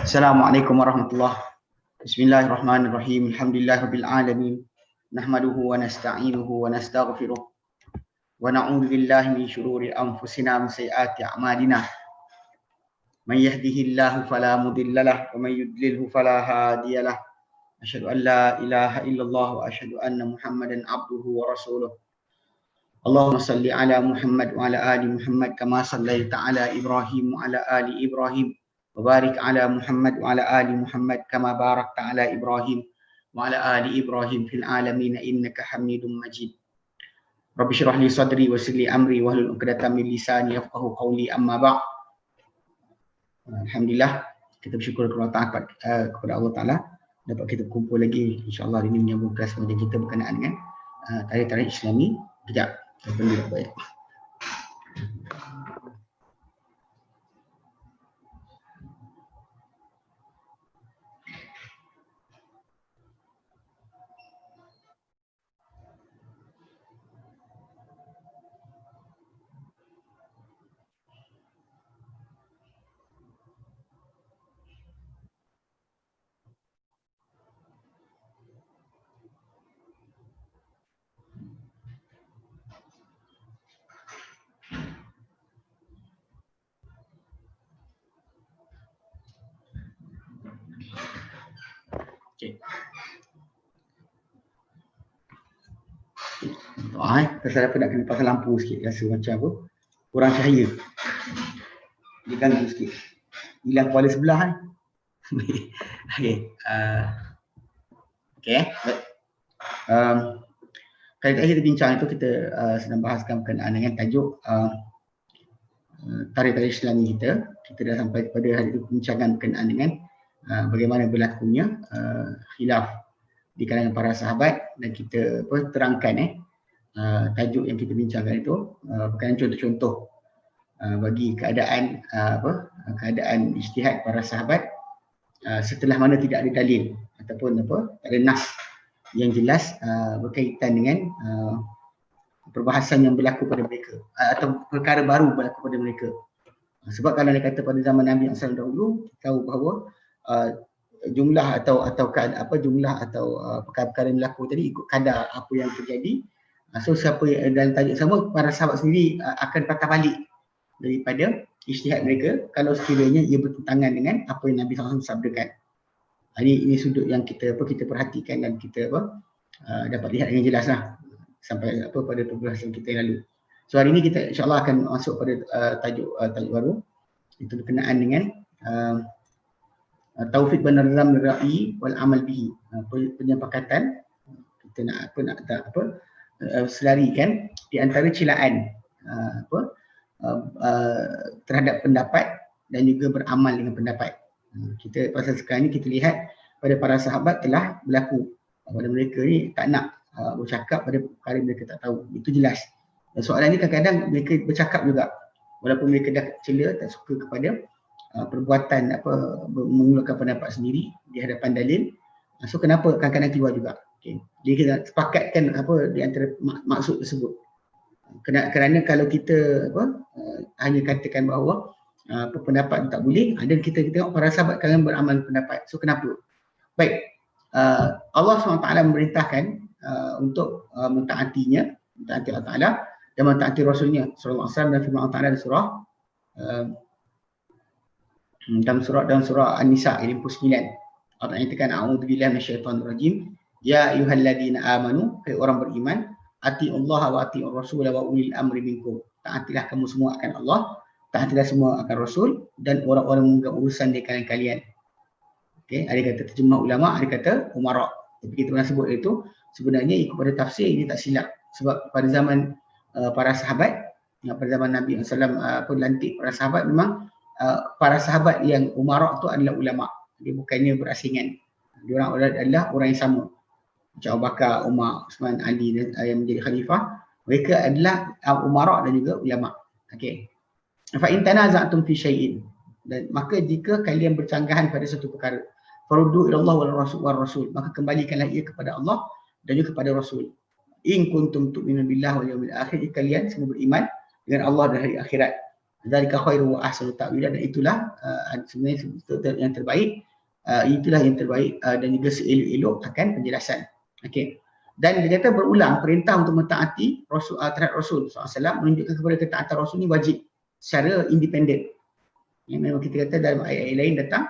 Assalamualaikum warahmatullahi wabarakatuh. Bismillahirrahmanirrahim. Alhamdulillahirabbil alamin. Nahmaduhu wa nasta'inuhu wa nastaghfiruh. Wa na'udzu billahi min shururi anfusina wa sayyiati a'malina. Man yahdihillahu fala mudilla lahu wa man yudlilhu fala hadiya lahu. Asyhadu an la ilaha illallah wa asyhadu anna Muhammadan abduhu wa rasuluh. Allahumma salli ala Muhammad wa ala ali Muhammad kama sallaita ala Ibrahim wa ala ali Ibrahim. Wabarik ala Muhammad wa ala ali Muhammad kama barakta ala Ibrahim wa ala ali Ibrahim fil alamin innaka Hamidum Majid. Rabbi shrah li sadri wa yassir li amri wahlul 'uqdatam min lisani yafqahu qawli amma ba'd. Alhamdulillah, kita bersyukur kepada Allah Taala dapat kita kumpul lagi insya-Allah hari ini menyambung kelas pengajian kita berkenaan dengan tarikh-tarikh Islami. Kejap, benda baik. Okey. Pasal apa nak kena pasal lampu sikit, rasa macam apa? Kurang cahaya. Dia ganggu sikit. Hilang kepala sebelah kan? Okey. Okey. Kali tadi kita bincang itu kita sedang bahaskan berkenaan dengan tajuk tarikh-tarikh Islami kita. Kita dah sampai kepada hari itu perbincangan berkenaan dengan bagaimana berlakunya khilaf di kalangan para sahabat, dan kita terangkan tajuk yang kita bincangkan itu berkenaan contoh-contoh bagi keadaan keadaan ijtihad para sahabat setelah mana tidak ada dalil ataupun tak ada nas yang jelas berkaitan dengan perbahasan yang berlaku pada mereka atau perkara baru berlaku pada mereka. Sebab kalau dia kata pada zaman Nabi SAW dahulu, tahu bahawa jumlah atau jumlah atau perkara-perkara yang berlaku tadi ikut kadar apa yang terjadi. So siapa yang dalam tajuk sama, para sahabat sendiri akan patah balik daripada ijtihad mereka kalau sekiranya ia bertentangan dengan apa yang Nabi SAW sabdakan. Ini sudut yang kita perhatikan dan kita dapat lihat dengan jelas lah sampai pada pembahasan kita yang lalu. So hari ini kita insya-Allah akan masuk pada tajuk baru, itu berkenaan dengan Taufiq bin Nizam al-Ra'i wal amal bihi. Penyepakatan kita nak selarikan di antara celaan terhadap pendapat dan juga beramal dengan pendapat. Kita pasal sekarang ni kita lihat pada para sahabat telah berlaku pada mereka ni tak nak bercakap pada perkara mereka tak tahu. Itu jelas. Dan soalan ni kadang-kadang mereka bercakap juga walaupun mereka dah cela, tak suka kepada perbuatan mengeluarkan pendapat sendiri di hadapan dalil. So kenapa kadang-kadang keluar juga. Okay. Dia kita sepakatkan di antara maksud tersebut. Kerana kalau kita hanya katakan bahawa pendapat tak boleh, dan kita tengok para sahabat kalian beramal pendapat. So kenapa? Baik. Allah SWT memerintahkan untuk mentaati Allah Taala dan mentaati Rasulnya sallallahu alaihi wasallam, dan firman Allah Taala di dalam surah An-Nisa ayat 59. Allah nyatakan a'udzubillahi minasyaitonir rajim. Ya ayyuhalladzina amanu, hai orang beriman, atiullaha wa atiur rasul wa ulil amri minkum. Taatilah kamu semua akan Allah, taatilah semua akan Rasul dan orang-orang memegang urusan di kalangan kalian. Okey, ada kata terjemah ulama, ada kata umara. Tapi kita pernah sebut itu sebenarnya ikut pada tafsir ini tak silap, sebab pada zaman para sahabat, pada zaman Nabi SAW lantik para sahabat, memang para sahabat yang umara tu adalah ulama. Dia bukannya berasingan. Dia adalah orang yang sama. Macam Abu Bakar, Umar, Uthman, Ali yang menjadi khalifah, mereka adalah umara dan juga ulama. Okey. Fa in tanaza'tum fi syai'in, dan maka jika kalian bercanggahan pada satu perkara, faruddu ila Allah wal rasul, maka kembalikanlah ia kepada Allah dan juga kepada Rasul. In kuntum tu'minuna billahi wal yawmil akhir, kalian semua beriman dengan Allah dan hari akhirat. Dzalika khairu wa ahsanu ta'wila, dan itulah sebenarnya yang terbaik, itulah yang terbaik dan juga seelok-elok akan penjelasan. Okey. Dan dia kata berulang perintah untuk mentaati Rasul terhadap Rasul SAW menunjukkan kepada ketaatan Rasul ni wajib secara independen. Yang memang kita kata dalam ayat-ayat lain datang,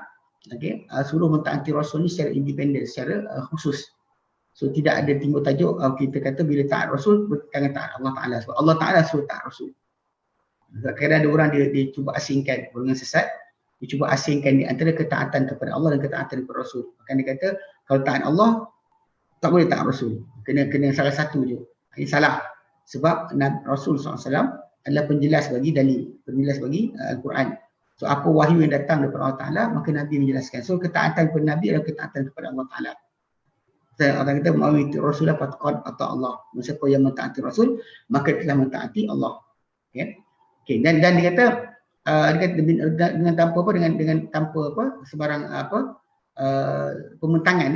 okey, suruh mentaati Rasul ni secara independen, secara khusus. So tidak ada timbul tajuk kita kata bila taat Rasul jangan taat Allah Taala, sebab Allah Taala suruh taat Rasul. Kadang ada orang dia cuba asingkan golongan sesat, dia cuba asingkan di antara ketaatan kepada Allah dan ketaatan kepada Rasul. Maka dia kata kalau taat Allah tak boleh taat Rasul, kena salah satu je. Ini salah, sebab Rasul SAW adalah penjelas bagi dalil, penjelas bagi Al-Quran. So apa wahyu yang datang daripada Allah Ta'ala, maka Nabi menjelaskan. So ketaatan kepada Nabi adalah ketaatan kepada Allah Ta'ala. Orang kita mengikuti Rasul patut atau Allah. Siapa yang mentaati Rasul maka telah mentaati Allah. Okay. Okay. Dan dia kata dengan tanpa apa, dengan tanpa apa sebarang pementangan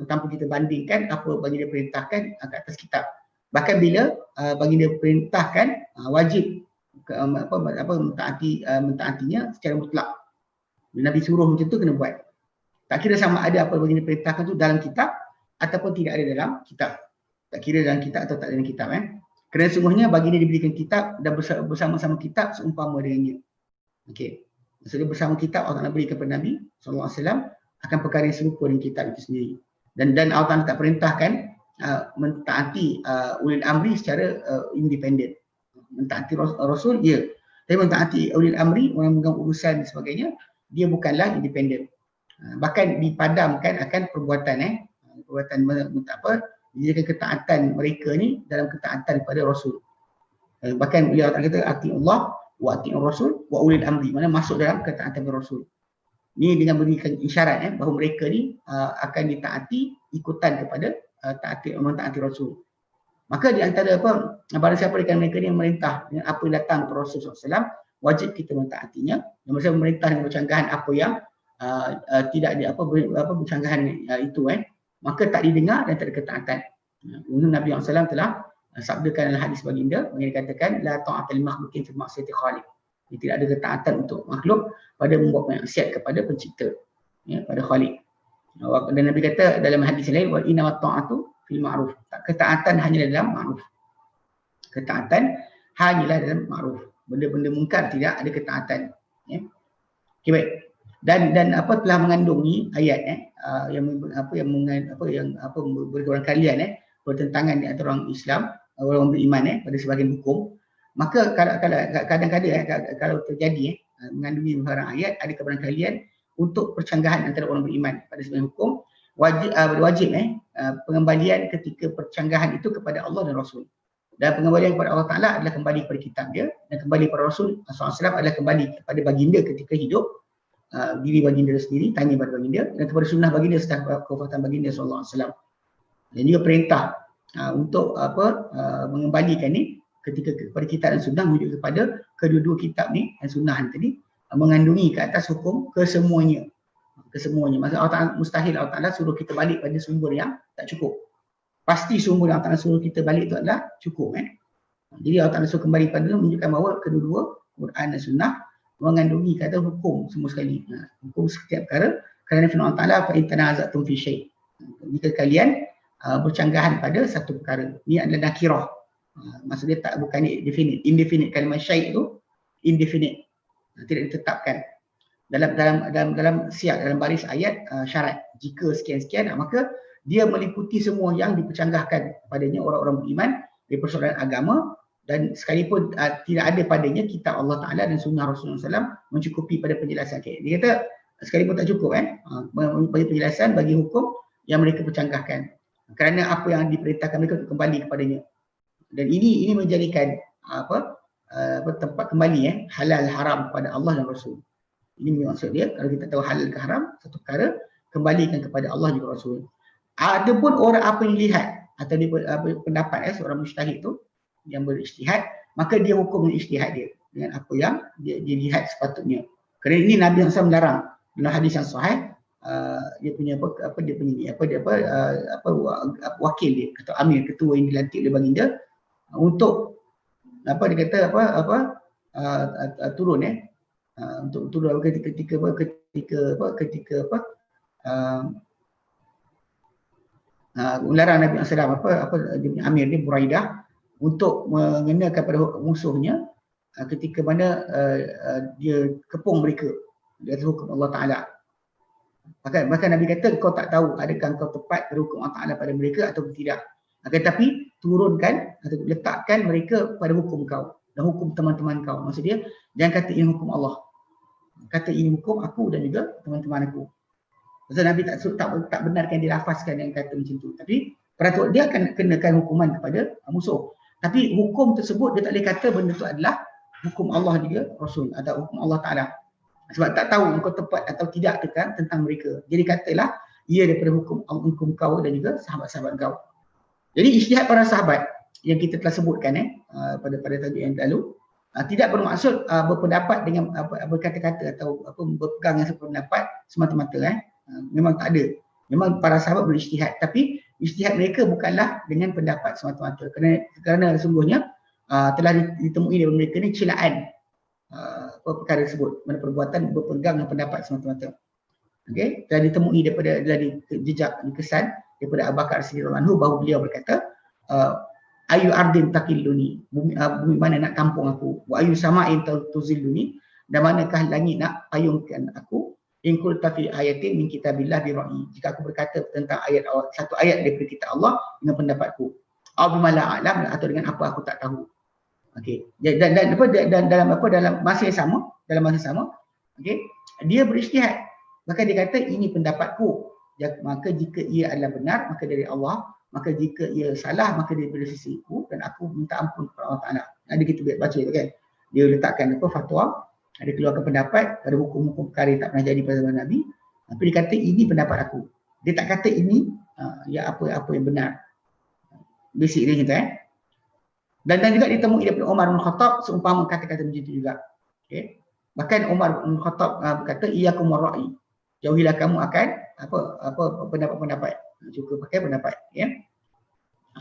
tanpa kita bandingkan apa baginda perintahkan ke atas kitab. Bahkan bila baginda perintahkan wajib mentaatinya secara mutlak. Bila Nabi suruh macam tu kena buat. Tak kira sama ada apa baginda perintahkan tu dalam kitab ataupun tidak ada dalam kitab. Tak kira dalam kitab atau tak dalam kitab. Kerana sungguhnya baginda diberikan kitab dan bersama-sama kitab seumpama dengannya. Okey. Maksudnya bersama kitab Allah Ta'ala berikan kepada Nabi SAW akan perkara yang serupa dengan kitab itu sendiri. Dan Allah Ta'ala tak perintahkan mentaati ulil amri secara independen. Mentaati Rasul, ya. Tapi mentaati ulil amri, orang memegang urusan dan sebagainya, dia bukanlah independen. Bahkan dipadamkan akan perbuatan dijadikan ketaatan mereka ni dalam ketaatan kepada Rasul. Bahkan beliau kata ati Allah wa ati Rasul wa ulil amri, mana masuk dalam ketaatan kepada Rasul. Ini dengan berikan isyarat bahawa mereka ni akan ditaati ikutan kepada mentaati Rasul. Maka di antara barang siapa dengan mereka ni yang merintah dengan apa yang datang kepada Rasul SAW, wajib kita mentaatinya. Dan masa merintah dengan bercanggahan apa yang tidak ada bercanggahan itu maka tak didengar dan tak ada ketaatan. Nabi SAW telah sabdakan dalam hadis baginda, yang dikatakan la ta'ata lil makhluqin fi ma'siyati khaliq. Tidak ada ketaatan untuk makhluk pada membuat maksiat kepada pencipta, pada Khaliq. Dan Nabi kata dalam hadis lain, wa inna ta'atu fil ma'ruf. Ketaatan hanyalah dalam ma'ruf. Ketaatan hanyalah dalam ma'ruf. Benda-benda mungkar tidak ada ketaatan. Okay, baik. Dan telah mengandungi ayat yang berkurang kalian pertentangan di antara orang Islam, orang beriman pada sebahagian hukum. Maka kadang-kadang kalau terjadi mengandungi beberapa ayat, ada kebarangkalian untuk percanggahan antara orang beriman pada sebahagian hukum, wajib pengembalian ketika percanggahan itu kepada Allah dan Rasul. Dan pengembalian kepada Allah Ta'ala adalah kembali kepada kitab dia, dan kembali kepada Rasul SAW adalah kembali kepada baginda ketika hidup, diri baginda sendiri, tanya kepada baginda, dan kepada sunnah baginda setelah kewafatan baginda SAW. Dan juga perintah untuk mengembalikan ni ketika kepada kitab dan sunnah, menuju kepada kedua-dua kitab ni dan sunnah ni tadi mengandungi ke atas hukum kesemuanya. Maksudnya Allah Ta'ala mustahil Allah Ta'ala suruh kita balik pada sumber yang tak cukup. Pasti sumber yang Allah Ta'ala suruh kita balik itu adalah cukup. Jadi Allah Ta'ala suruh kembali pada itu menunjukkan bahawa kedua-dua Quran dan sunnah mengandungi kata hukum semua sekali. Hukum setiap perkara. Kerana firman Allah Ta'ala fa in tanaza'tum fi syai'. Jika kalian bercanggahan pada satu perkara. Ini adalah nakirah. Maksudnya bukan indefinite. Kalimah syai' itu indefinite, tidak ditetapkan dalam siap, dalam baris ayat syarat. Jika sekian-sekian, maka dia meliputi semua yang dipercanggahkan padanya orang-orang beriman dari persoalan agama, dan sekalipun tidak ada padanya kitab Allah Ta'ala dan sunnah Rasulullah SAW mencukupi pada penjelasan. Dia kata sekalipun tak cukup bagi penjelasan, bagi hukum yang mereka percanggahkan, kerana apa yang diperintahkan mereka untuk kembali kepadanya. Dan ini menjadikan tempat kembali halal haram kepada Allah dan Rasul. Ini maksud dia, kalau kita tahu halal ke haram satu perkara, kembalikan kepada Allah dan Rasul. Adapun orang apa yang lihat atau pendapat seorang mujtahid tu yang berijtihad, maka dia hukum dengan ijtihad dia dengan apa yang dia lihat sepatutnya. Kerana ini Nabi SAW melarang dalam hadis yang sahih, dia punya wakil dia atau amir, ketua yang dilantik oleh baginda untuk dia kata turun untuk turun ketika larang Nabi SAW dia punya amir ni Buraidah untuk mengenakan pada musuhnya ketika mana dia kepung mereka di atas hukum Allah Ta'ala. Bahkan Nabi kata, kau tak tahu adakah kau tepat pada hukum Allah Ta'ala pada mereka atau tidak. Tapi turunkan atau letakkan mereka pada hukum kau dan hukum teman-teman kau. Maksud dia, jangan kata ini hukum Allah. Kata ini hukum aku dan juga teman-teman aku. Maksud Nabi tak benarkan dia lafazkan yang kata macam tu. Tapi peraturan dia akan kenakan hukuman kepada musuh. Tapi hukum tersebut dia tak boleh kata benda itu adalah hukum Allah juga, Rasul atau hukum Allah Ta'ala. Sebab tak tahu engkau tepat atau tidak tentang mereka. Jadi katalah ia daripada hukum kau dan juga sahabat-sahabat kau. Jadi ijtihad para sahabat yang kita telah sebutkan pada tajuk yang lalu tidak bermaksud berpendapat dengan berkata-kata atau berpegang yang sependapat semata-mata. Memang tak ada. Memang para sahabat berijtihad, tapi ijtihad mereka bukanlah dengan pendapat semata-mata. Kerana sesungguhnya telah ditemui daripada mereka ni celaan perkara tersebut, mana perbuatan berpegang dengan pendapat semata-mata. Okey, telah ditemui daripada jejak dikesan daripada Abu Bakar radhiyallahu anhu bahawa beliau berkata, ayu ardin takilluni, bumi mana nak kampung aku, wa ayu sama'in tuzilluni, dan manakah langit nak payungkan aku, in qulta fi ayatin min kitabillah bi ra'yi, jika aku berkata tentang satu ayat daripada kitab Allah dengan pendapatku, aw bima la a'lam, atau dengan apa aku tak tahu. Okey, dan dalam masa yang sama, okey, dia berijtihad. Maka dia kata ini pendapatku. Maka jika ia adalah benar, maka dari Allah. Maka jika ia salah, maka daripada sisiku, dan aku minta ampun kepada Allah Ta'ala. Ada kita baca tu kan. Dia letakkan fatwa, ada keluarkan pendapat pada hukum-hukum perkara yang tak pernah jadi pada zaman Nabi. Tapi dia kata ini pendapat aku. Dia tak kata ini apa yang benar. Basic dia kita Dan juga ditemui daripada Umar bin Khattab seumpama kata-kata macam itu juga. Okay. Bahkan Umar bin Khattab berkata, iyyakum war-ra'i. Jauhilah kamu akan pendapat-pendapat. Cukup pakai pendapat. Ya.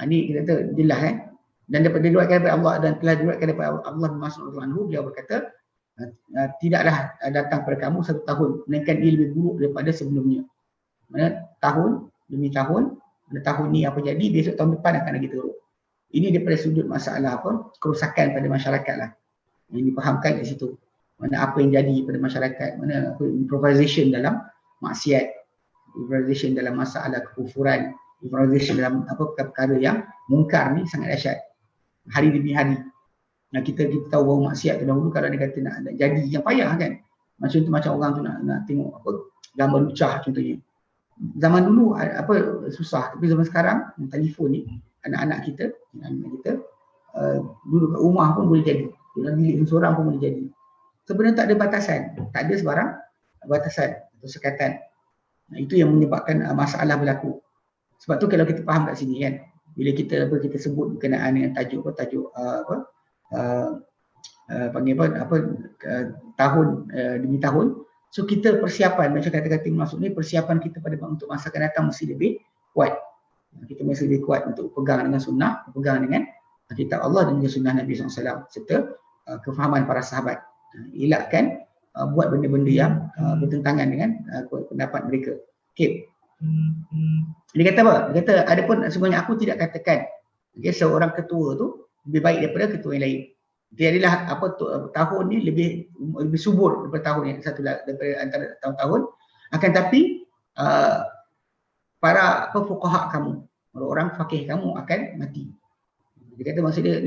Ini kita kata jelas. Dan daripada diriwayatkan daripada Allah dan telah diriwayatkan daripada Allah bin Mas'ud radhiyallahu anhu, beliau berkata, tidaklah datang pada kamu satu tahun, melainkan ia lebih buruk daripada sebelumnya. Mana tahun demi tahun, pada tahun ni apa jadi, besok tahun depan akan lagi teruk. Ini daripada sudut masalah kerusakan pada masyarakat lah. Yang dipahamkan di situ. Mana apa yang jadi pada masyarakat, mana improvisation dalam maksiat, improvisation dalam masalah kekufuran, improvisation dalam perkara yang mungkar ni sangat dahsyat. Hari demi hari. Nah, kita tahu bahawa maksiat tu dahulu kalau dia kata nak jadi yang payah kan. Macam tu macam orang tu nak tengok gambar lucah contohnya. Zaman dulu susah, tapi zaman sekarang telefon ni anak-anak kita duduk kat rumah pun boleh jadi. Dalam bilik seorang pun boleh jadi. Sebenarnya tak ada batasan, tak ada sebarang batasan atau sekatan. Nah, itu yang menyebabkan masalah berlaku. Sebab tu kalau kita faham kat sini kan, bila kita sebut berkenaan dengan tajuk tahun demi tahun, so kita persiapan macam kata-kata masuk ni, persiapan kita untuk masa akan datang mesti lebih kuat. Kita mesti lebih kuat untuk pegang dengan sunnah, pegang dengan kitab Allah dan juga sunnah Nabi SAW serta kefahaman para sahabat. Elakkan buat benda-benda yang bertentangan dengan pendapat mereka. Okey. Dia kata apa? Dia kata adapun sebenarnya aku tidak katakan seorang ketua tu lebih baik daripada ketua yang lain. Dia adalah tahun ni lebih subur daripada tahun yang satu daripada antara tahun-tahun. Akan tapi para fuqaha kamu, orang fakih kamu akan mati. Dia kata maksudnya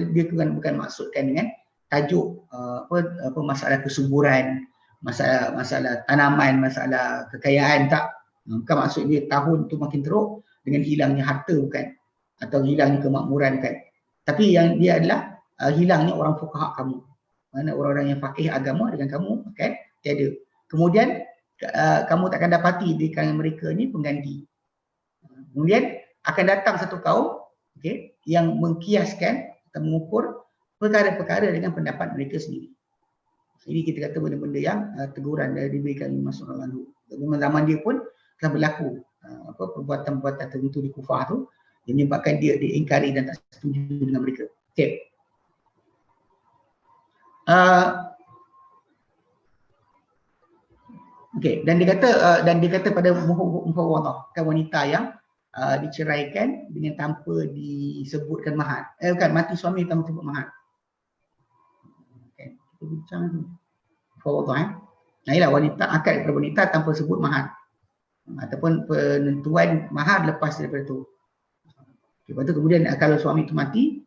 dia bukan maksudkan dengan tajuk masalah kesuburan, masalah tanaman, masalah kekayaan, tak. Bukan maksud dia tahun tu makin teruk dengan hilangnya harta, bukan, atau hilangnya kemakmuran, bukan. Tapi yang dia adalah hilangnya orang fuqaha kamu. Mana orang-orang yang fakih agama dengan kamu akan tiada. Kemudian kamu takkan dapati di kalangan mereka ni pengganti. Kemudian akan datang satu kaum yang mengkiaskan atau mengukur perkara-perkara dengan pendapat mereka sendiri. Ini kita kata benda-benda yang teguran dari diberikan Mas'ud radhiyallahu anhu. Memang zaman dia pun telah berlaku perbuatan-perbuatan tertentu di Kufah tu yang menyebabkan dia diingkari dan tak setuju dengan mereka. Okey. Okey, dan dia kata pada mufawadah kan wanita yang diceraikan dengan tanpa disebutkan mahar. Bukan, mati suami tanpa sebut mahar. Okey, kita bincang tu. Mufawadah Nah, ialah wanita akad kepada wanita tanpa sebut mahar. Ataupun penentuan mahar lepas daripada tu. Okay, lepas tu kemudian kalau suami tu mati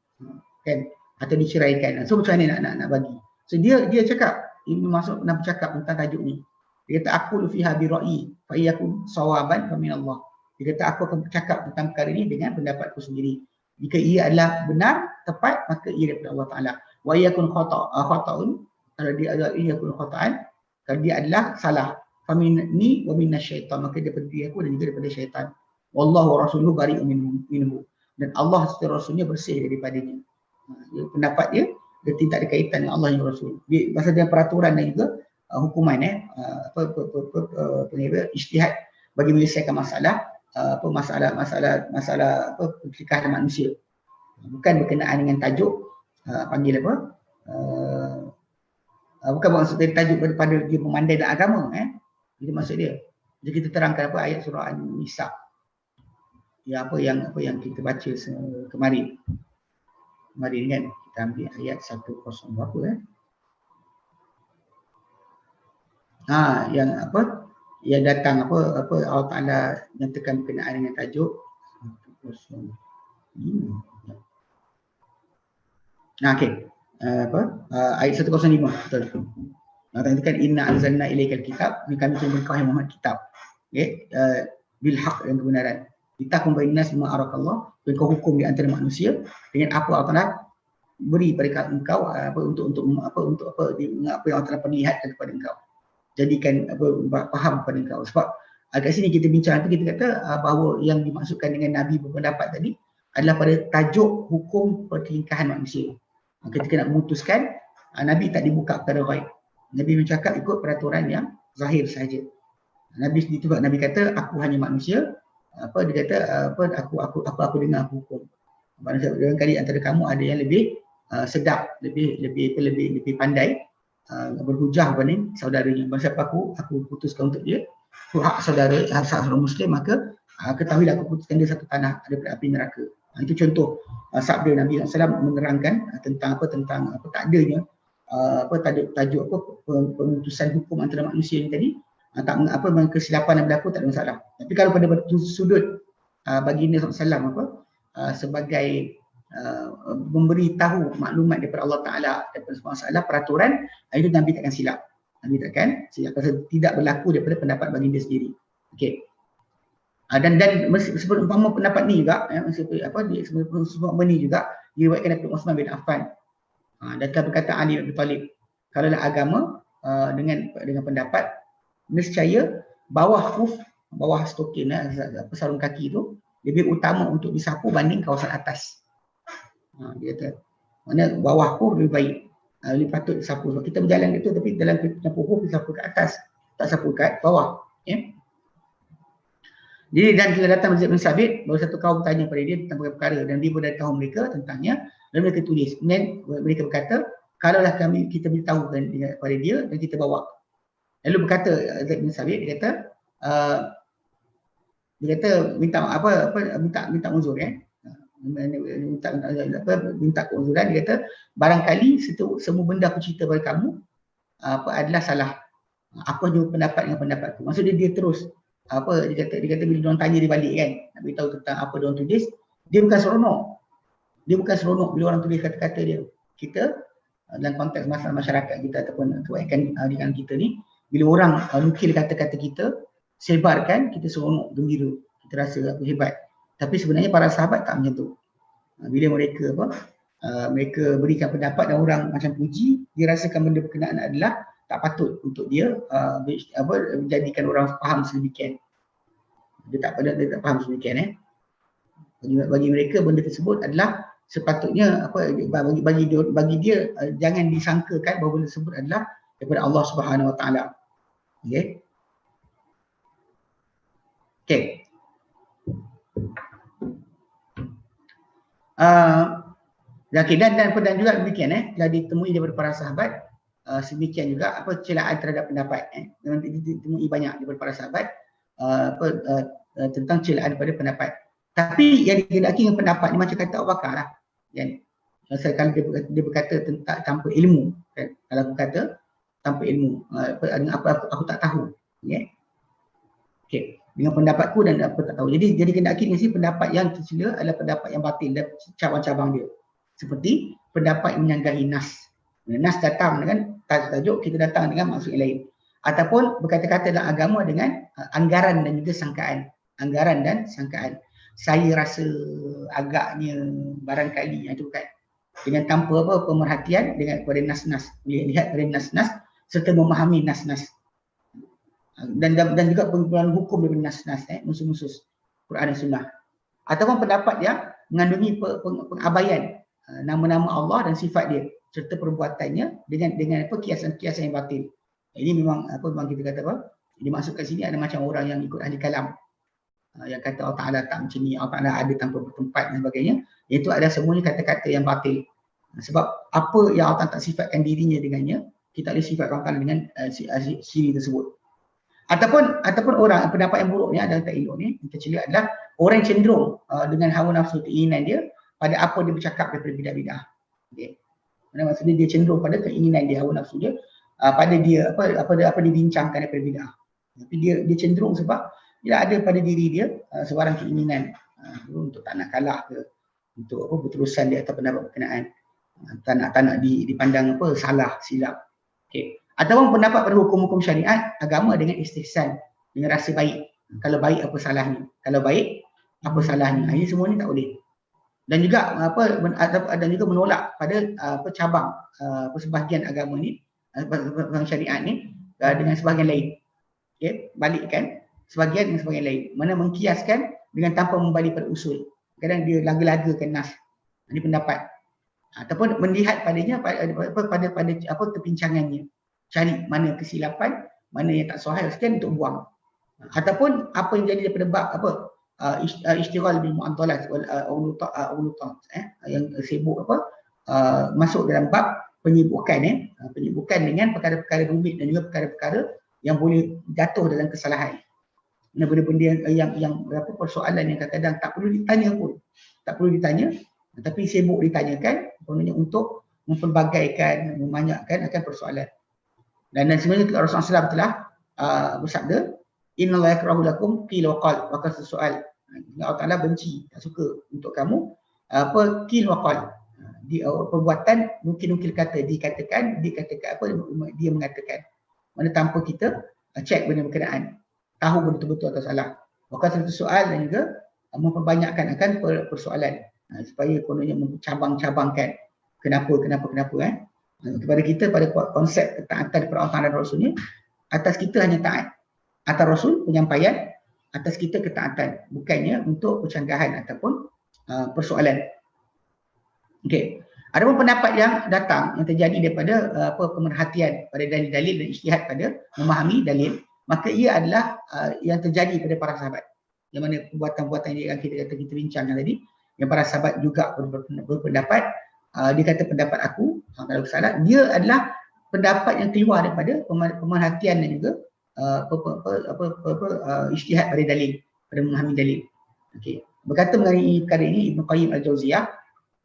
kan atau diceraikan. So macam mana nak bagi? So dia cakap, Ibnu Mas'ud pernah bercakap tentang tajuk ni. Dia kata aku fiha bi ra'i fa iyakun sawaban fa min Allah. Dia kata aku akan bercakap tentang perkara ini dengan pendapatku sendiri. Jika ia adalah benar, tepat, maka ia daripada Allah Taala. Wa iyakun khata'un, kalau dia adalah iyakun khata'an, kalau dia adalah salah, fa minni wa minasyaitan, maka daripada diri aku dan juga daripada syaitan. Wallahu wa rasuluhu bari'un minhu. Dan Allah serta Rasulnya bersih daripadanya. Pendapat dia tidak ada kaitan dengan Allah yang Rasul. Dia pasal dia peraturan dan juga hukuman ijtihad bagi menyelesaikan masalah pertikaian manusia. Bukan berkenaan dengan tajuk panggil apa? Bukan maksud dia tajuk daripada dia memandai dalam agama Itu maksud dia. Jadi kita terangkan apa ayat surah An-Nisa. Ya apa yang kita baca kemarin. Kemarin kan kita ambil ayat 100 berapa yang apa? Yang datang apa Allah Taala nyatakan berkenaan dengan tajuk 105. Okey. Ayat 105 betul. Allah katakan inna anzalna ilaikal kitab, kami turunkan kepada Muhammad kitab. Okey, bil haqq, yang kebenaran. Litahkum bainan nas bima arakallah, engkau hukum di antara manusia dengan apa Allah Taala beri pada engkau untuk apa yang Allah Taala perlihatkan kepada engkau. Jadikan faham kepada engkau. Sebab kat sini kita bincang tu, kita kata bahawa yang dimaksudkan dengan Nabi berpendapat tadi adalah pada tajuk hukum pertelingkahan manusia. Ketika nak memutuskan, Nabi tak dibuka kepada ghaib. Nabi mencakap ikut peraturan yang zahir saja. Nabi sendiri juga, Nabi kata aku hanya manusia. Dia kata aku dengar aku hukum. Barangkali antara kamu ada yang lebih sedap, lebih pandai berhujah berbanding saudaranya. Sebab aku putuskan untuk dia hak saudara, hak seorang Muslim, maka ketahuilah aku putuskan dia satu tanah daripada api neraka. Itu contoh sabda Nabi SAW menerangkan tentang tak adanya tajuk pemutusan hukum antara manusia ni tadi. Kesilapan yang berlaku tak ada masalah. Tapi kalau pada sudut baginda SAW sebagai memberi tahu maklumat daripada Allah Ta'ala daripada masalah peraturan, itu Nabi takkan silap. Nabi takkan silap pasal tidak berlaku daripada pendapat baginda sendiri. Okey. Dan sebelum umpama pendapat ni juga sebelum ni juga diriwayatkan daripada Uthman bin Affan. Dan berkata Ali bin Abi Talib, kalaulah agama dengan pendapat, nescaya bawah khuf, bawah stokin sarung kaki itu lebih utama untuk disapu banding kawasan atas. Dia kata mana bawah khuf lebih baik, lebih patut disapu. Sebab kita berjalan itu, tapi dalam sapu khuf disapu ke atas, tak sapu kat bawah. Jadi dan bila datang Zaid bin Sabit, baru satu kaum bertanya pada dia tentang perkara dan dia beritahu mereka tentangnya, dan mereka tulis. Kemudian mereka berkata, kalaulah kita beritahu kepada dia dan kita bawa. Lalu berkata Zaid bin Sabit, dia kata minta uzur minta keuzuran. Dia kata barangkali semua benda aku cerita pada kamu adalah salah. Apa juga pendapat dengan pendapatku. Maksudnya dia terus dia kata bila diorang tanya dia balik kan, nak beritahu tentang apa diorang tulis, dia bukan seronok bila orang tulis kata-kata dia. Kita dalam konteks masalah masyarakat kita ataupun kebaikan di kalangan kita ni, bila orang nukil kata-kata kita, sebarkan, kita seronok, gembira, kita rasa hebat. Tapi sebenarnya para sahabat tak macam tu. Bila mereka berikan pendapat dan orang macam puji, dia rasakan benda berkenaan adalah tak patut untuk dia menjadikan orang faham sedemikian. Dia tak faham sedemikian. Bagi mereka benda tersebut adalah sepatutnya bagi dia jangan disangkakan bahawa benda tersebut adalah daripada Allah Subhanahu Wa Taala. Okey. Dan juga demikian telah ditemui daripada para sahabat sedemikian juga celaan terhadap pendapat. Memang ditemui banyak daripada para sahabat tentang celaan pada pendapat. Tapi yang dikehendaki dengan pendapat ni macam kata Abu Bakar lah. Kalau dia berkata tentang tanpa ilmu, kan? Kalau aku kata tanpa ilmu, apa aku tak tahu. Okay. Dengan pendapatku dan apa tak tahu. Jadi kehendaki mesti pendapat yang tercela adalah pendapat yang batil dan cabang-cabang dia. Seperti pendapat yang menyanggahi nas. Nas datang dengan tajuk, kita datang dengan maksud yang lain. Ataupun berkata-kata dalam agama dengan anggaran dan juga sangkaan. Anggaran dan sangkaan. Saya rasa agaknya barangkali itu kan. Dengan tanpa pemerhatian dengan kepada nas-nas. Lihat pada nas-nas serta memahami nas-nas. Dan juga penggunaan hukum daripada nas-nas, musuh-musuh Quran dan Sunnah. Ataupun pendapat yang mengandungi pengabaian nama-nama Allah dan sifat dia serta perbuatannya dengan kiasan-kiasan yang batil. Ini memang memang kita kata dimaksudkan sini ada macam orang yang ikut ahli kalam. Yang kata Allah Ta'ala tak macam ni, Allah Ta'ala ada tanpa bertempat dan sebagainya. Itu adalah semuanya kata-kata yang batil. Sebab apa yang Allah Ta'ala tak sifatkan dirinya dengannya, kita boleh sifat Allah Ta'ala dengan siri tersebut. Ataupun orang pendapat yang buruknya adalah tak elok ni, kita cakap adalah orang yang cenderung dengan hawa nafsu keinginan dia pada apa dia bercakap daripada bidah-bidah. Okey. Maksudnya dia cenderung pada keinginan dia, hawa nafsu dia pada dia apa dia bincangkan daripada bidah. Tapi dia cenderung sebab dia ada pada diri dia sebarang keinginan untuk tak nak kalah ke, untuk berterusan di atas pendapat berkenaan, tak nak dipandang salah, silap. Okey. Ataupun pendapat pada hukum-hukum syariat agama dengan istihsan, dengan rasa baik. Kalau baik apa salahnya? Kalau baik apa salahnya? Ini semua ni tak boleh. Dan juga menolak pada cabang sebahagian agama ni, syariat ni dengan sebahagian lain. Okey, balikkan sebahagian dengan sebahagian lain. Mana mengkiaskan dengan tanpa membalik pada usul. Kadang dia laga-lagakan nas. Ini pendapat. Ataupun melihat padanya pada kepincangannya. Cari mana kesilapan, mana yang tak sahih sekian untuk buang. Ataupun apa yang jadi daripada bab istighal bil mu'addalat wal ulutat yang sibuk masuk dalam bab penyibukan dengan perkara-perkara rumit dan juga perkara-perkara yang boleh jatuh dalam kesalahan. Benda-benda yang persoalan yang kadang-kadang tak perlu ditanya pun. Tak perlu ditanya, tapi sibuk ditanyakan untuk mempelbagaikan, memanyakkan akan persoalan. Dan sebenarnya Rasulullah SAW telah bersabda, innallaha yakrahu lakum qila wa qal, maka sesoal Allah Taala benci, tak suka untuk kamu qil wa qal, perbuatan mungkin kata dikatakan dia mengatakan, mana tanpa kita cek benda berkenaan, tahu betul-betul atau salah. Maka satu soal dan juga memperbanyakkan akan persoalan supaya kononnya mencabang-cabangkan kenapa kepada kita, pada konsep ketaatan kepada Allah dan Rasulnya. Atas kita hanya taat, atas Rasul penyampaian, atas kita ketaatan, bukannya untuk percanggahan ataupun persoalan. Okey. Adapun pendapat yang datang yang terjadi daripada pemerhatian pada dalil-dalil dan ijtihad pada memahami dalil, maka ia adalah yang terjadi pada para sahabat. Yang mana perbuatan-perbuatan yang kita bincangkan tadi, yang para sahabat juga berpendapat, dia kata pendapat aku, kalau salah, dia adalah pendapat yang keluar daripada pemerhatian dan juga ijtihad pada dalil, pada memahami dalil. Okey. Berkata mengenai perkara ini Ibnu Qayyim Al-Jauziyah,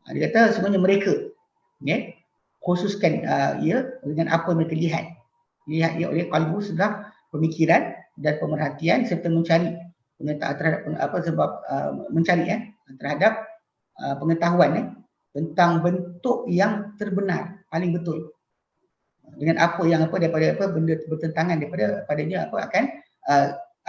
dia kata sebenarnya mereka khususkan ia dengan apa mereka lihat ia oleh qalbu, sudah pemikiran dan pemerhatian serta mencari pengetahuan terhadap mencari terhadap pengetahuan tentang bentuk yang terbenar, paling betul, dengan apa daripada benda bertentangan daripada padanya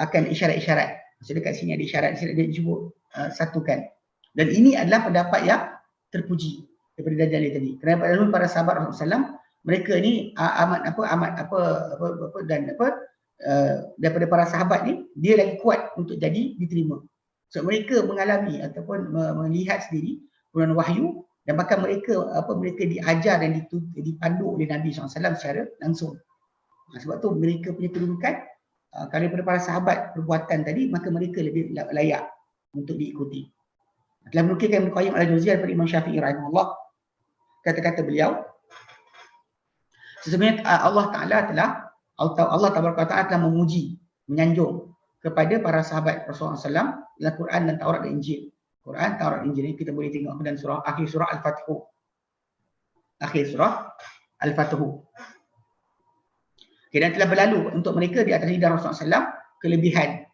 akan isyarat-isyarat. Maksudnya kat sini ada isyarat dia disebut satukan. Dan ini adalah pendapat yang terpuji daripada dalil tadi. Kerana pada para sahabat Rasulullah SAW, mereka ni daripada para sahabat ni, dia lagi kuat untuk jadi diterima. So mereka mengalami ataupun melihat sendiri turun wahyu, dan bahkan mereka diajar dan dipandu oleh Nabi SAW secara langsung. Sebab tu mereka punya kedudukan, kalau daripada para sahabat perbuatan tadi, maka mereka lebih layak untuk diikuti. Telah menukilkan Ibnu Qayyim Al-Jauziyah daripada Imam Syafi'i rahimahullah, kata-kata beliau, Sesungguhnya Allah Taala telah memuji, menyanjung kepada para sahabat Rasulullah SAW dalam Quran dan Taurat dan Injil. Quran, Taurat, Injil ini kita boleh tengok dalam akhir surah Al-Fatih. Akhir surah Al-Fatih. Okay, dan telah berlalu untuk mereka di atas lidah Rasulullah SAW kelebihan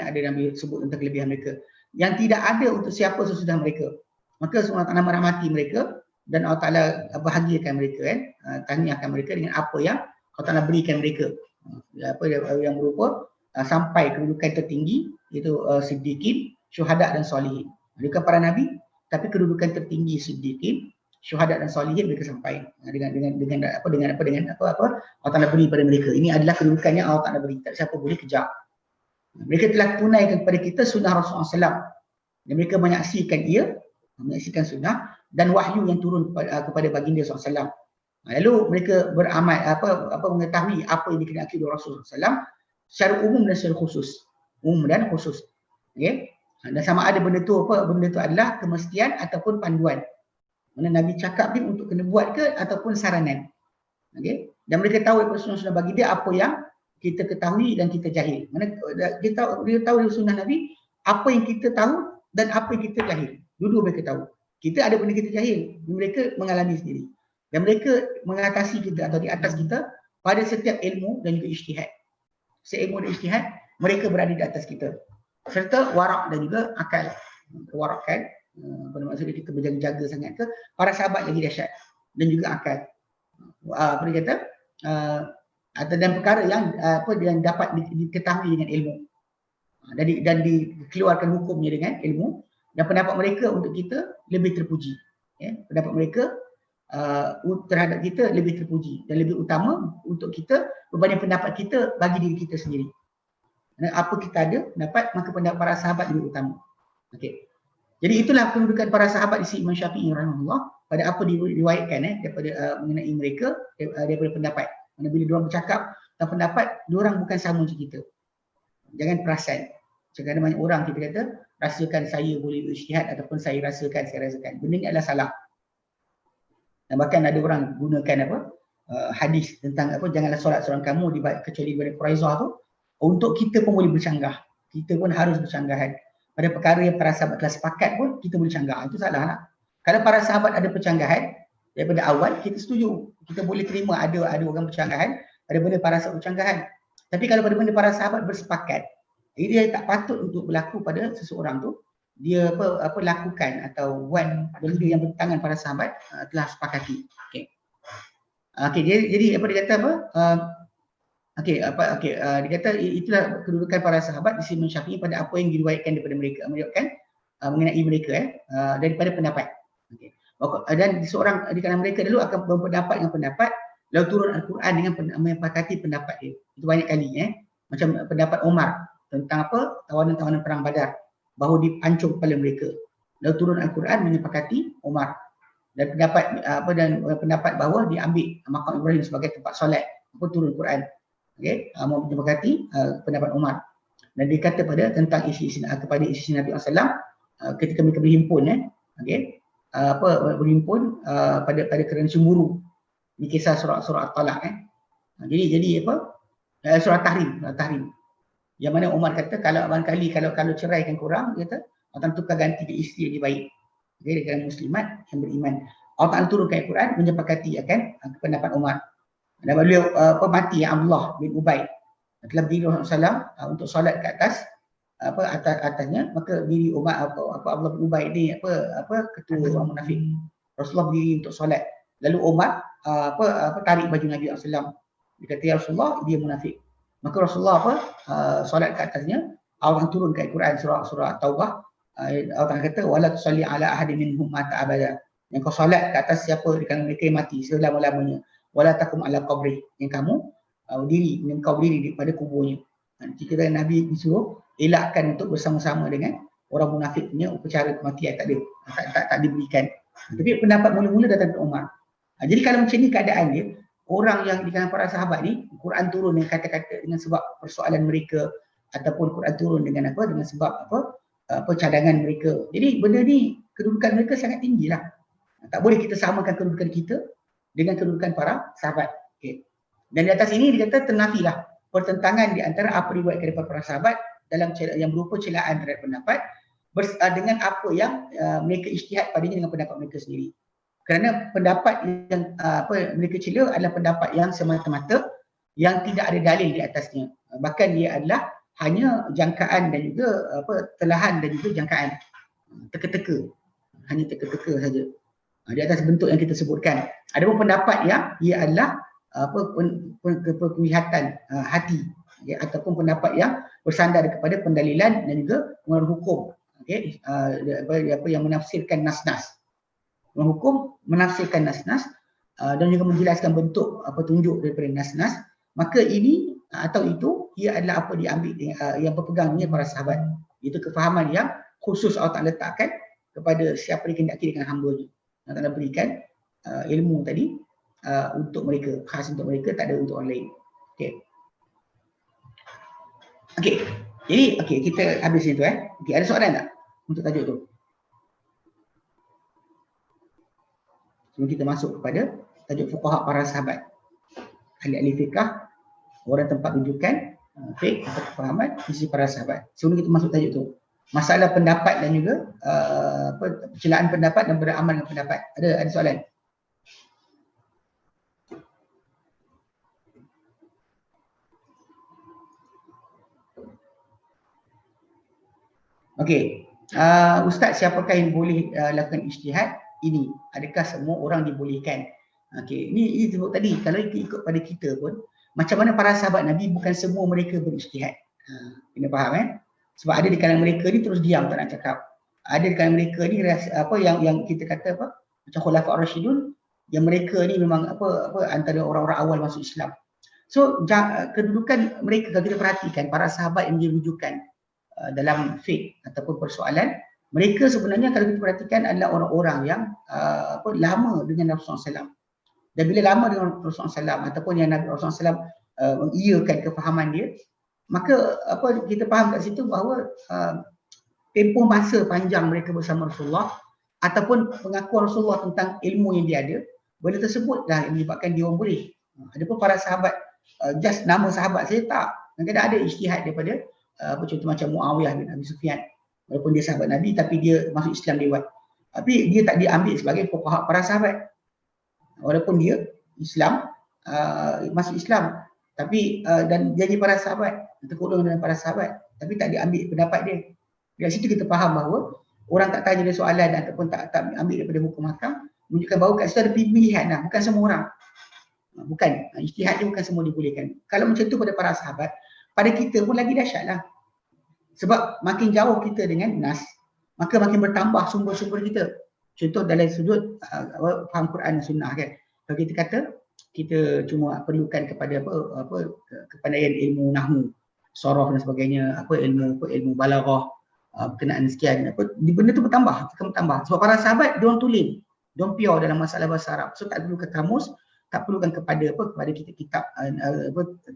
ada yang disebut tentang kelebihan mereka yang tidak ada untuk siapa sesudah mereka. Maka Allah Taala merahmati mereka dan Allah Taala bahagiakan mereka, tahniahkan mereka dengan apa yang Allah Taala berikan mereka, apa yang berupa sampai kedudukan tertinggi, iaitu siddiqin, syuhada dan solihin. Mereka para nabi, tapi kedudukan tertinggi siddiqin, syuhada dan solihin mereka sampai dengan apa Allah Taala beri pada mereka. Ini adalah kedudukan yang Allah Taala beri, tak siapa boleh kejar. Mereka telah tunaikan kepada kita sunnah Rasulullah SAW dan mereka menyaksikan sunnah dan wahyu yang turun kepada baginda SAW. Lalu mereka beramal mengetahui apa yang dikehendaki oleh Rasulullah SAW secara umum dan secara khusus. Okay? Dan sama ada benda tu adalah kemestian ataupun panduan. Mana Nabi cakap dia untuk kena buat ke ataupun saranan. Okay? Dan mereka tahu sunnah bagi dia apa yang kita ketahui dan kita jahil. Mana dia tahu sunnah Nabi apa yang kita tahu dan apa yang kita jahil. Dua-dua mereka tahu. Kita ada benda kita jahil, mereka mengalami sendiri. Dan mereka mengatasi kita atau di atas kita pada setiap ilmu dan juga ijtihad. Seilmu dan ijtihad, mereka berada di atas kita. Serta warak dan juga akal. Warak kan, maksudnya kita berjaga-jaga sangat ke, para sahabat lagi dahsyat. Dan juga akal. Apa dia kata? Dan perkara yang dapat diketahui dengan ilmu. Dan dikeluarkan hukumnya dengan ilmu. Dan pendapat mereka untuk kita lebih terpuji. Pendapat mereka terhadap kita lebih terpuji dan lebih utama untuk kita berbanding pendapat kita bagi diri kita sendiri. Apa kita ada pendapat, maka pendapat para sahabat lebih utama. Okay. Jadi itulah kedudukan para sahabat di sisi Imam Syafi'i rahimahullah pada apa diriwayatkan daripada mengenai mereka daripada pendapat. Mana bila diorang bercakap tentang pendapat, diorang bukan sama macam kita. Jangan perasan. Sebab ada banyak orang kita kata rasakan saya boleh berijtihad ataupun saya rasakan. Benda ni adalah salah. Dan bahkan ada orang gunakan hadis tentang janganlah solat seorang kamu kecuali daripada Quraizah tu untuk kita pun boleh bercanggah. Kita pun harus bercanggahan. Pada perkara yang para sahabat telah sepakat pun kita boleh canggah. Itu salah lah. Kalau para sahabat ada percanggahan daripada awal, kita setuju. Kita boleh terima ada orang bercanggahan daripada para sahabat bercanggahan. Tapi kalau pada benda para sahabat bersepakat, dia tak patut untuk berlaku pada seseorang tu. Dia lakukan atau buat benda yang bertentangan para sahabat telah sepakati. Okey, jadi apa dia kata dia kata itulah kedudukan para sahabat di sisi Imam Syafi'i pada apa yang diriwayatkan daripada mereka, mengenai mereka daripada pendapat. Okey. Dan seorang di kalangan mereka dulu akan berpendapat dengan pendapat, lalu turun Al-Quran dengan menyepakati pendapat dia. Itu banyak kali macam pendapat Umar tentang tawanan-tawanan perang Badar, bahawa dipancung kepala mereka. Lalu turun Al-Quran menyepakati Umar. Dan pendapat bahawa diambil makam Ibrahim sebagai tempat solat, turun Quran. Okey, menyepakati pendapat Umar. Dan dia kata tentang kepada isi Nabi SAW ketika mereka berhimpun berhimpun pada kerana cemburu. Ini kisah surah At-Talaq Jadi surah Tahrim. Yang mana Umar kata kalau ceraikan korang, dia kata Allah tukar ganti ke isteri yang lebih baik. Dia kata muslimat yang beriman. Allah Ta'ala turunkan Al-Quran menyepakati pendapat Umar. Dan beliau mati Abdullah bin Ubay telah berdiri Rasulullah untuk solat ke atas atasnya, maka diri Umar Abdullah bin Ubay ni ketua orang munafik. Rasulullah berdiri untuk solat. Lalu Umar tarik baju Nabi SAW. Dia kata ya Rasulullah, dia munafik. Maka Rasulullah solat ke atasnya, Allah turunkan Al-Quran surah Taubah. Allah kata wala tusalli ala ahadin minhum mata abada. Yang kau solat ke atas siapa di kalangan mereka yang mati selama-lamanya. Wala takum ala qabri. Yang kamu berdiri pada kuburnya. Jika Nabi disuruh elakkan untuk bersama-sama dengan orang munafik punya upacara kematian, tak diberikan. Tapi pendapat mula-mula datang dari Umar. Jadi kalau macam ni keadaan dia, orang yang di kalangan para sahabat ni, Quran turun dengan kata-kata dengan sebab persoalan mereka, ataupun Quran turun dengan sebab cadangan mereka. Jadi benda ni kedudukan mereka sangat tinggi lah. Tak boleh kita samakan kedudukan kita dengan kedudukan para sahabat. Okay. Dan di atas ini dikata ternafilah pertentangan di antara apa diriwayatkan daripada para sahabat dalam yang berupa celaan terhadap pendapat dengan apa yang mereka ijtihad padanya dengan pendapat mereka sendiri. Kerana pendapat yang mereka cela adalah pendapat yang semata-mata yang tidak ada dalil di atasnya. Bahkan dia adalah hanya jangkaan dan juga telahan dan juga jangkaan. Teka-teka. Hanya teka-teka saja. Di atas bentuk yang kita sebutkan. Ada pun pendapat yang ia adalah penglihatan hati, okay, ataupun pendapat yang bersandar kepada pendalilan dan juga pengaruh hukum, okay, apa yang menafsirkan nas-nas, menghukum menafsirkan nas-nas dan juga menjelaskan bentuk petunjuk daripada nas-nas, maka ini atau itu ia adalah apa diambil yang berpegangnya para sahabat. Itu kefahaman yang khusus Allah Ta'ala letakkan kepada siapa dikehendaki dengan hamba-Nya. Allah Ta'ala berikan ilmu tadi untuk mereka, khas untuk mereka, tak ada untuk orang lain. Okey. Okey. Jadi okey, kita habis itu Okey, ada soalan tak untuk tajuk tu? Sebelum kita masuk kepada tajuk fuqaha para sahabat. Ahli-ahli fiqh, orang tempat rujukan, fiqh atau kefahaman sisi para sahabat. Sebelum kita masuk tajuk tu, masalah pendapat dan juga pencelaan pendapat dan beramal dengan pendapat. Ada soalan? Okey, Ustaz, siapakah yang boleh lakukan ijtihad ini? Adakah semua orang dibolehkan? Okey, ini sebut tadi, kalau ikut pada kita pun, macam mana para sahabat Nabi bukan semua mereka berijtihad. Kena faham Sebab ada di kalangan mereka ni terus diam, tak nak cakap. Ada di kalangan mereka ni apa yang kita kata macam Khulafaur Rasyidun, yang mereka ni memang antara orang-orang awal masuk Islam. So kedudukan mereka, kalau kita perhatikan para sahabat yang dirujukan dalam fiqh ataupun persoalan, mereka sebenarnya kalau kita perhatikan adalah orang-orang yang lama dengan Rasulullah SAW. Dan bila lama dengan Rasulullah SAW ataupun yang Nabi Rasulullah SAW mengiyakan kefahaman dia, maka kita faham kat situ bahawa tempoh masa panjang mereka bersama Rasulullah ataupun pengakuan Rasulullah tentang ilmu yang dia ada, benda tersebutlah yang menyebabkan dia orang boleh. Adapun para sahabat, just nama sahabat saya tak. Kadang-kadang ada ijtihad daripada contoh macam Muawiyah bin Abi Sufyan. Walaupun dia sahabat Nabi tapi dia masuk Islam lewat. Tapi dia tak diambil sebagai fuqaha para sahabat. Walaupun dia Islam, masuk Islam tapi dan jadi para sahabat, terkurung dengan para sahabat, tapi tak diambil pendapat dia. Dari situ kita faham bahawa orang tak tanya dia soalan ataupun tak ambil daripada hukum hakam, menunjukkan bahawa kat situ ada pilihan lah, bukan semua orang. Bukan, ijtihad dia bukan semua dibolehkan. Kalau macam tu pada para sahabat, pada kita pun lagi dahsyat lah. Sebab makin jauh kita dengan nas, maka makin bertambah sumber-sumber kita. Contoh dalam sudut faham Quran dan Sunnah kan. Kalau kita kata kita cuma perlukan kepada kepandaian ilmu nahwu, sorof dan sebagainya, ilmu balaghah, berkenaan sekian, benda tu bertambah, akan bertambah. Sebab para sahabat dia orang tulen, dia orang pure dalam masalah bahasa Arab. So tak perlu ke kamus, tak perlukan kepada kita kitab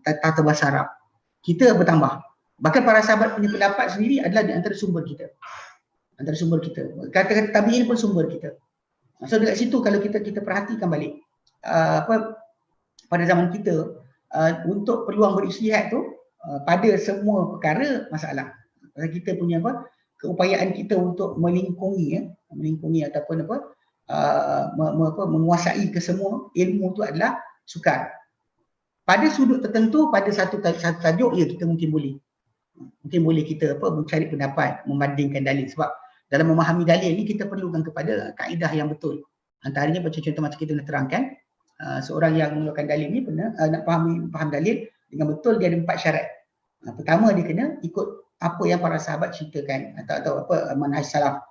tata bahasa Arab. Kita bertambah. Bahkan para sahabat punya pendapat sendiri adalah di antara sumber kita. Antara sumber kita. Kata-kata tabi'in pun sumber kita. So dekat situ kalau kita perhatikan balik pada zaman kita, untuk peluang berijtihad tu pada semua perkara masalah. Kita punya keupayaan kita untuk melingkungi ataupun menguasai kesemua ilmu tu adalah sukar. Pada sudut tertentu, pada satu tajuk, ya kita mungkin boleh kita mencari pendapat, membandingkan dalil. Sebab dalam memahami dalil ni kita perlukan kepada kaedah yang betul. Antaranya macam contoh macam kita nak terangkan, seorang yang mengeluarkan dalil ni nak faham dalil dengan betul, dia ada 4 syarat. Pertama, dia kena ikut apa yang para sahabat ceritakan atau manhaj salaf.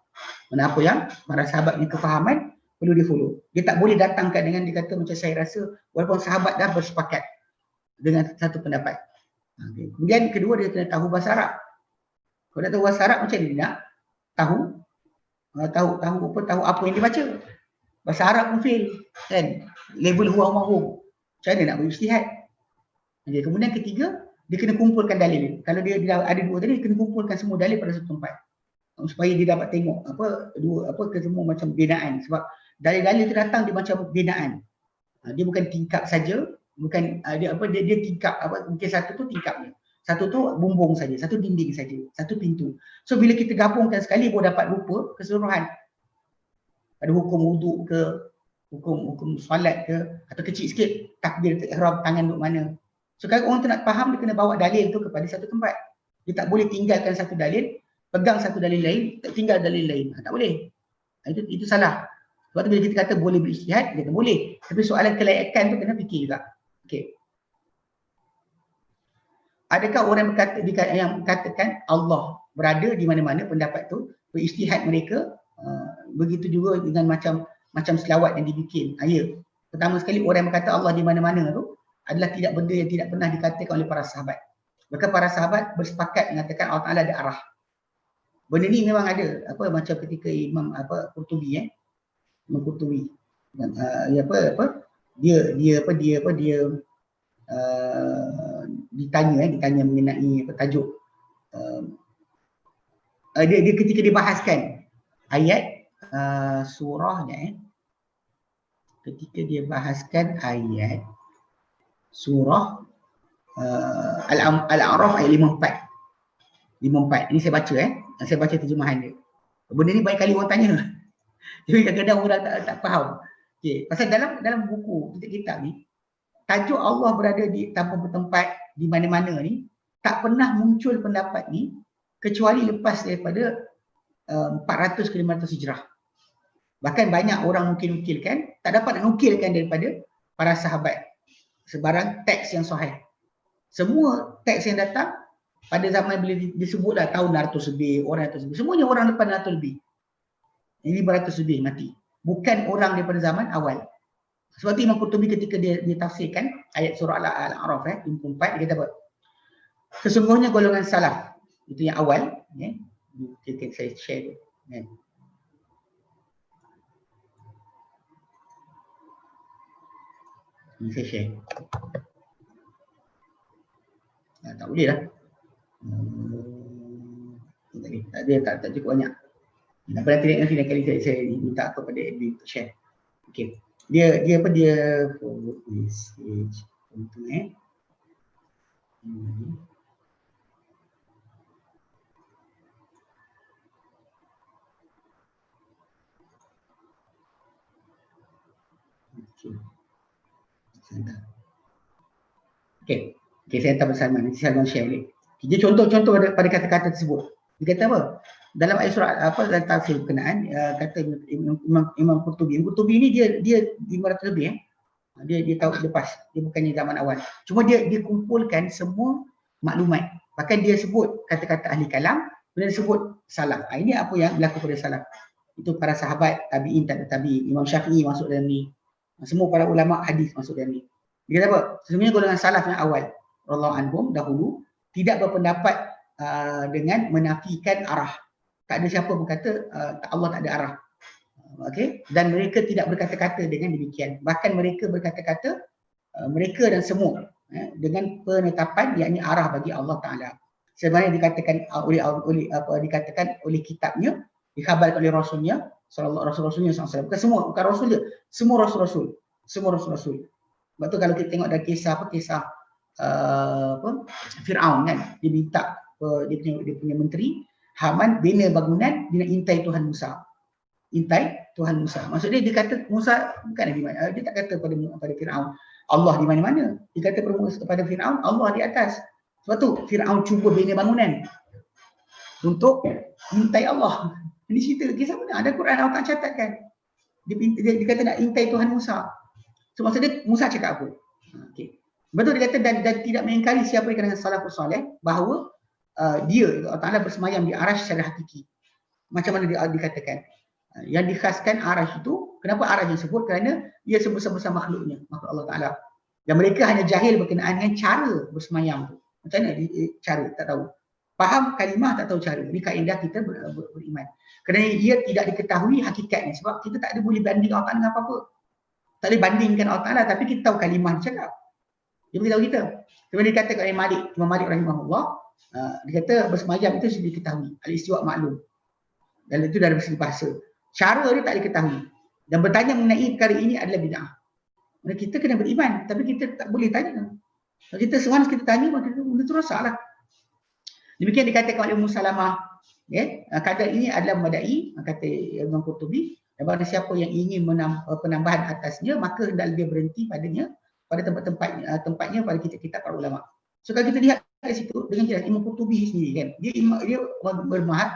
Mana apa yang para sahabat punya kefahaman perlu dia follow. Dia tak boleh datangkan dengan dia kata macam saya rasa, walaupun sahabat dah bersepakat dengan satu pendapat. Okay. Kemudian kedua, dia kena tahu bahasa Arab. Kalau nak tahu bahasa Arab, macam mana nak tahu apa yang dia baca. Bahasa Arab pun fail kan, level huwa-huwa. Macam mana nak berijtihad? Okay. Kemudian ketiga, dia kena kumpulkan dalil. Kalau dia ada 2 tadi, dia kena kumpulkan semua dalil pada satu tempat supaya dia dapat tengok semua macam binaan. Sebab dalil-dalil itu datang dia macam binaan. Dia bukan tingkap saja, bukan dia tingkap mungkin satu tu tingkapnya. Satu tu bumbung saja, satu dinding saja, satu pintu. So bila kita gabungkan sekali boleh dapat rupa keseluruhan. Ada hukum wuduk ke, hukum solat ke, atau kecil sikit takbir ihram tangan duduk mana. So kalau orang tu nak faham, dia kena bawa dalil tu kepada satu tempat. Dia tak boleh tinggalkan satu dalil, pegang satu dalil lain, tinggal dalil lain. Tak boleh. Itu salah. Sebab tu bila kita kata boleh berijtihad, dia kata boleh. Tapi soalan kelayakan tu kena fikir juga. Okey. Adakah orang yang katakan Allah berada di mana-mana, pendapat tu, berijtihad mereka, begitu juga dengan macam selawat yang dibikin. Ya. Pertama sekali orang yang berkata Allah di mana-mana tu adalah tidak benda yang tidak pernah dikatakan oleh para sahabat. Bahkan para sahabat bersepakat mengatakan Allah Taala ada arah. Benda ni memang ada. Macam ketika Imam Qurtubi Imam Qurtubi dia ditanya mengenai tajuk dia ketika dibahaskan ayat surahnya ketika dia bahaskan ayat surah Al-A'raf ayat 54. Ini saya baca saya baca terjemahan dia. Benda ni banyak kali orang tanya. Jadi kadang-kadang orang tak faham. Okey, pasal dalam buku kitab ni tajuk Allah berada di tanpa bertempat di mana-mana ni tak pernah muncul pendapat ni kecuali lepas daripada 400 ke 500 hijrah. Bahkan banyak orang nukilkan, tak dapat nak nukilkan daripada para sahabat sebarang teks yang sahih. Semua teks yang datang pada zaman bila disebutlah tahun 100 lebih, orang 100 lebih, semuanya orang depan 100 lebih. Ini 500 lebih mati. Bukan orang daripada zaman awal. Sebab itu Imam Qurtubi ketika dia tafsirkan ayat surah Al-A'raf 54, dia kata apa? Sesungguhnya golongan salaf, itu yang awal, kita saya share dia. Ini saya share. Tak boleh lah. Dia tak cukup banyak. Nanti kali saya minta kepada admin untuk share. Okey. Dia forward message untuk Okey, saya hantar pesan nanti saya akan share balik. Jadi contoh-contoh pada kata-kata tersebut. Dia kata apa? Dalam ayat surah dalam tafsir berkenaan kata Imam Qurtubi. Imam Qurtubi ni dia 500 lebih Dia tahu lepas. Dia bukannya zaman awal. Cuma dia kumpulkan semua maklumat. Bahkan dia sebut kata-kata ahli kalam, kemudian sebut salaf. Ini apa yang berlaku pada salaf. Itu para sahabat, tabi'in, tabi'in. Imam Syafi'i masuk dalam ni. Semua para ulama hadis masuk dalam ni. Dia kata apa? Sesungguhnya golongan salaf yang awal, radhiyallahu anhum dahulu, tidak berpendapat dengan menafikan arah. Tak ada siapa berkata Allah tak ada arah. Okey, dan mereka tidak berkata-kata dengan demikian. Bahkan mereka berkata-kata mereka dan semua dengan penetapan yakni arah bagi Allah Taala. Sebenarnya dikatakan dikatakan oleh kitabnya, dikhabarkan oleh rasulnya rasulnya SAW. Bukan rasul dia, semua rasul-rasul. Sebab tu kalau kita tengok dalam kisah Firaun kan, dia minta dia punya menteri Haman bina bangunan, dia nak intai Tuhan Musa. Maksudnya dia kata Musa bukan Nabi, dia tak kata pada Firaun Allah di mana-mana. Dia kata kepada Firaun Allah di atas. Sebab tu Firaun cuba bina bangunan untuk intai Allah. Ini cerita kisah benar. Ada Quran Allah catatkan. Dia kata nak intai Tuhan Musa. So maksudnya Musa cakap apa? Okey. Betul dia kata dan tidak mengingkari siapa yang dengan salafus soleh bahawa dia Allah Taala bersemayam di arasy secara hakiki. Macam mana dikatakan? Yang dikhaskan arasy itu, kenapa arasy disebut? Kerana dia sebesar-besar makhluknya, makhluk Allah Taala. Dan mereka hanya jahil berkenaan dengan cara bersemayam tu. Macam mana cara? Tak tahu. Faham kalimah, tak tahu cara. Ini kaedah kita beriman. Kerana ia tidak diketahui hakikatnya. Sebab kita tak ada boleh banding Allah Taala dengan apa-apa. Tak boleh bandingkan Allah Taala, tapi kita tahu kalimah dia cakap. Dia beritahu kita. Kemudian dia kata kepada Imam Malik rahimahullah, dia kata bersemayam itu sudah diketahui. Al-istiwa maklum. Dan itu dari segi bahasa. Cara dia tak diketahui. Dan bertanya mengenai perkara ini adalah bid'ah. Kita kena beriman, tapi kita tak boleh tanya. Kalau kita once kita tanya, maka benda tu rosak lah. Demikian dikatakan oleh Ummu Salamah. Kadar ini adalah memadai, kata Imam Qurtubi. Dan barang siapa yang ingin penambahan atasnya, maka hendaklah dia berhenti padanya, pada tempatnya pada kitab-kitab para ulama. So kalau kita lihat kat situ dengan jelas Imam Qurtubi sendiri kan, dia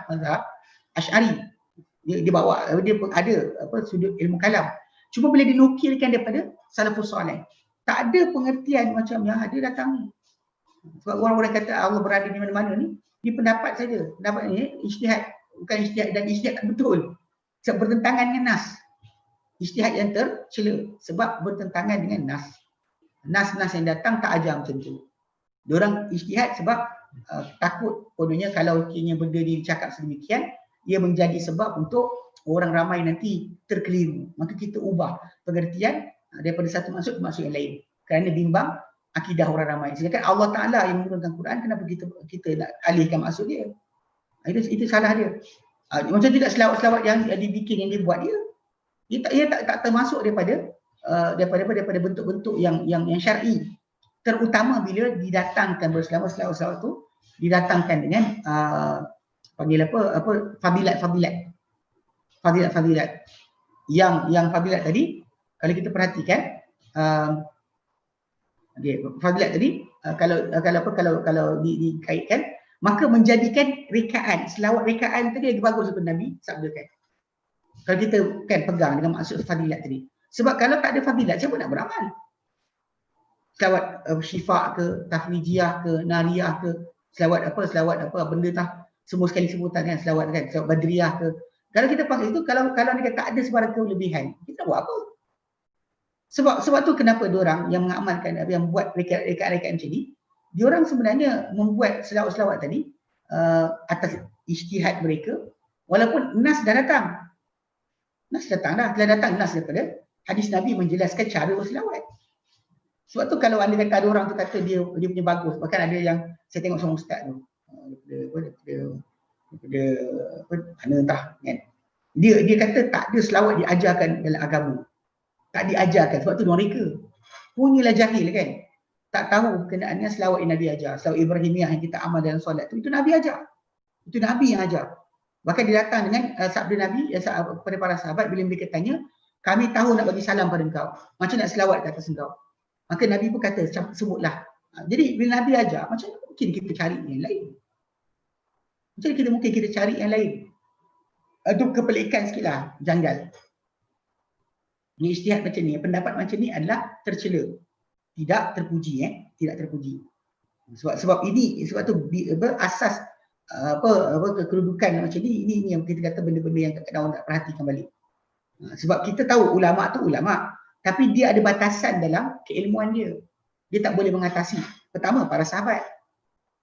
mazhab Asy'ari. Dia bawa, dia pun ada sudut ilmu kalam. Cuma bila dinukilkan daripada salafus soleh, tak ada pengertian macam yang ada datang ni. Sebab orang-orang kata Allah berada di mana-mana ni, ini pendapat saja. Pendapat ni ijtihad, bukan ijtihad, dan ijtihad tak betul. Sebab bertentangan dengan nas. Ijtihad yang tercela sebab bertentangan dengan nas. Nas-nas yang datang tak ajar macam tu. Diorang ijtihad sebab takut kononnya kalau kini benda dicakap sedemikian, ia menjadi sebab untuk orang ramai nanti terkeliru. Maka kita ubah pengertian daripada satu maksud ke maksud yang lain. Kerana bimbang akidah orang ramai. Sedangkan Allah Ta'ala yang menurunkan Quran, kenapa kita nak alihkan maksud dia? Itu salah dia. Macam juga selawat-selawat yang dibikin, yang dibuat dia tak termasuk daripada bentuk-bentuk yang syar'i. Terutama bila didatangkan selawat-selawat tu didatangkan dengan panggil fadilat. Yang fadilat tadi kalau kita perhatikan fadilat tadi kalau dikaitkan, maka menjadikan rekaan, selawat rekaan tadi lagi bagus daripada Nabi sabdakan. Kalau kita kan pegang dengan maksud fadilat tadi. Sebab kalau tak ada fadilat, siapa nak beramal? Selawat syifa' ke, tafrijiyah ke, nariyah ke, selawat apa benda tak semua sekali sebutan kan, selawat badriyah ke. Kalau kita pakai itu, kalau dia tak ada sebarang kelebihan, kita buat apa? Sebab tu kenapa diorang yang mengamalkan, yang buat rekaan-rekaan macam ni, diorang sebenarnya membuat selawat-selawat tadi atas ijtihad mereka, walaupun nas dah datang. Telah datang nas daripada hadis Nabi menjelaskan cara berselawat. Sebab tu kalau ada orang tu kata dia punya bagus, bahkan ada yang saya tengok seorang ustaz tu daripada mana entah kan, dia kata tak ada selawat diajarkan dalam agama, tak diajarkan. Sebab tu mereka punyalah jahil kan, tak tahu berkenaannya selawat yang Nabi ajar. Selawat Ibrahimiyah yang kita amal dalam solat tu, itu Nabi ajar, itu Nabi yang ajar. Bahkan dia datang dengan sabda Nabi kepada para sahabat bila mereka tanya, kami tahu nak bagi salam pada engkau, macam nak selawat ke atas engkau. Maka Nabi pun kata, sebutlah. Jadi bila Nabi ajar, macam mana mungkin kita cari yang lain? Mungkin kita cari yang lain? Itu kepelikan sikit lah, janggal. Ini ijtihad macam ni, pendapat macam ni adalah tercela. Tidak terpuji. Tidak terpuji. Sebab tu asas kedudukan macam ni, ini yang kita kata benda-benda yang kadang-kadang orang tak perhatikan balik. Sebab kita tahu ulama tu ulama, tapi dia ada batasan dalam keilmuan dia. Dia tak boleh mengatasi. Pertama, para sahabat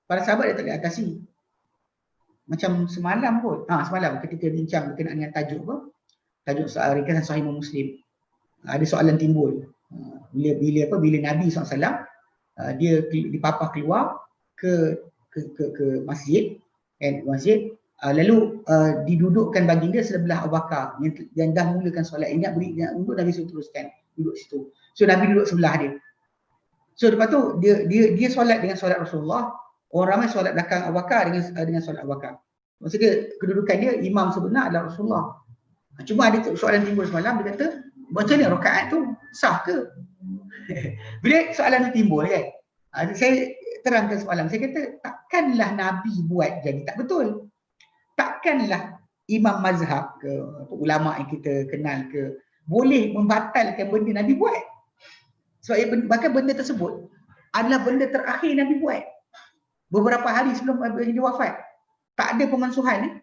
dia tak boleh atasi. Macam semalam pun, semalam ketika bincang berkenaan dengan tajuk tajuk soal ringkasan Sahih Muslim. Ada soalan timbul. Bila Nabi SAW dia dipapah keluar ke masjid, lalu didudukkan baginda sebelah Abu Bakar yang dah mulakan solat. Nak duduk, Nabi suruh teruskan duduk situ. So Nabi duduk sebelah dia. So lepas tu dia solat dengan solat Rasulullah. Orang ramai solat belakang Abu Bakar dengan solat Abu Bakar. Maksudnya kedudukan dia imam sebenar adalah Rasulullah. Cuma ada soalan timbul semalam, dia kata macam mana rakaat tu sah ke? Bila soalan tu timbul kan, saya terangkan semalam, saya kata takkanlah Nabi buat jadi tak betul. Takkanlah imam mazhab ke ulama yang kita kenal ke boleh membatalkan benda Nabi buat. Sebab bahkan benda tersebut adalah benda terakhir Nabi buat. Beberapa hari sebelum dia wafat. Tak ada pemansuhan.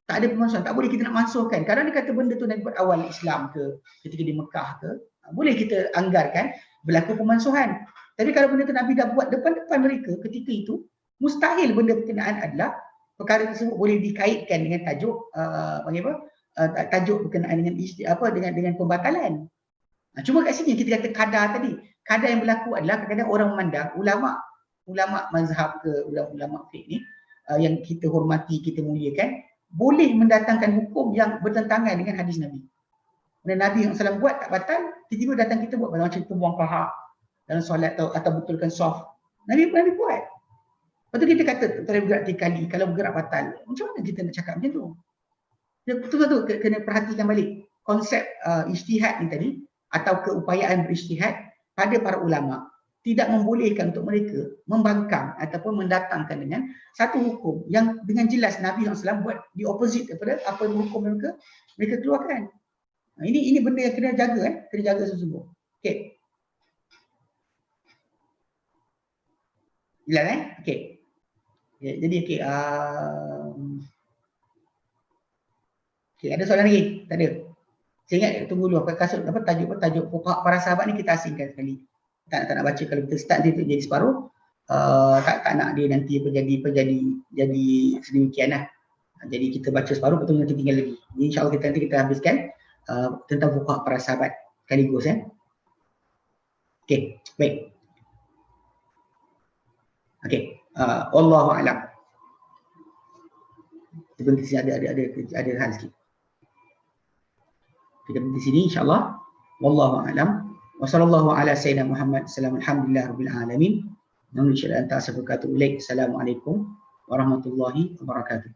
Tak ada pemansuhan. Tak boleh kita nak mansuhkan. Kadang dia kata benda tu Nabi buat awal Islam ke, ketika di Mekah ke, boleh kita anggarkan berlaku pemansuhan. Tapi kalau benda tu Nabi dah buat depan-depan mereka ketika itu, mustahil benda berkenaan adalah perkara tersebut boleh dikaitkan dengan tajuk tajuk berkenaan dengan pembatalan. Cuma kat sini kita kata kadar tadi. Kadar yang berlaku adalah kadang-kadang orang memandang ulama mazhab ke ulama fiqh ni yang kita hormati, kita muliakan, boleh mendatangkan hukum yang bertentangan dengan hadis Nabi. Kemudian Nabi SAW buat tak batal, tiba-tiba datang kita buat macam kita buang pahak dalam solat atau betulkan soft. Nabi buat. Lepas tu kita kata tak boleh bergerak 3 kali, kalau bergerak batal. Macam mana kita nak cakap macam tu? Betul-betul kena perhatikan balik konsep ijtihad ni tadi, atau keupayaan berijtihad pada para ulama tidak membolehkan untuk mereka membangkang ataupun mendatangkan dengan satu hukum yang dengan jelas Nabi SAW buat di opposite daripada apa hukum mereka keluarkan. Ini benda yang kena jaga, kena jaga sesungguh. Okey. Jelas okey. Jadi okey, okey, ada soalan lagi? Tak ada. Saya ingat tunggu dulu tajuk fuqaha para sahabat ni kita asingkan sekali. Tak nak baca, kalau kita start dia tu jadi separuh, tak nak dia nanti jadi sedemikian lah. Jadi kita baca separuh, betul nanti tinggal lagi. Jadi insya-Allah nanti kita habiskan tentang fuqaha para sahabat sekaligus Okey, baik. Okey, wallahu a'lam. Kita berhenti sini, ada hal sikit. Kita berhenti sini insya-Allah. Wallahu a'lam. Wa sallallahu ala sayyidina Muhammad. Alhamdulillah rabbil alamin. Assalamualaikum warahmatullahi wabarakatuh.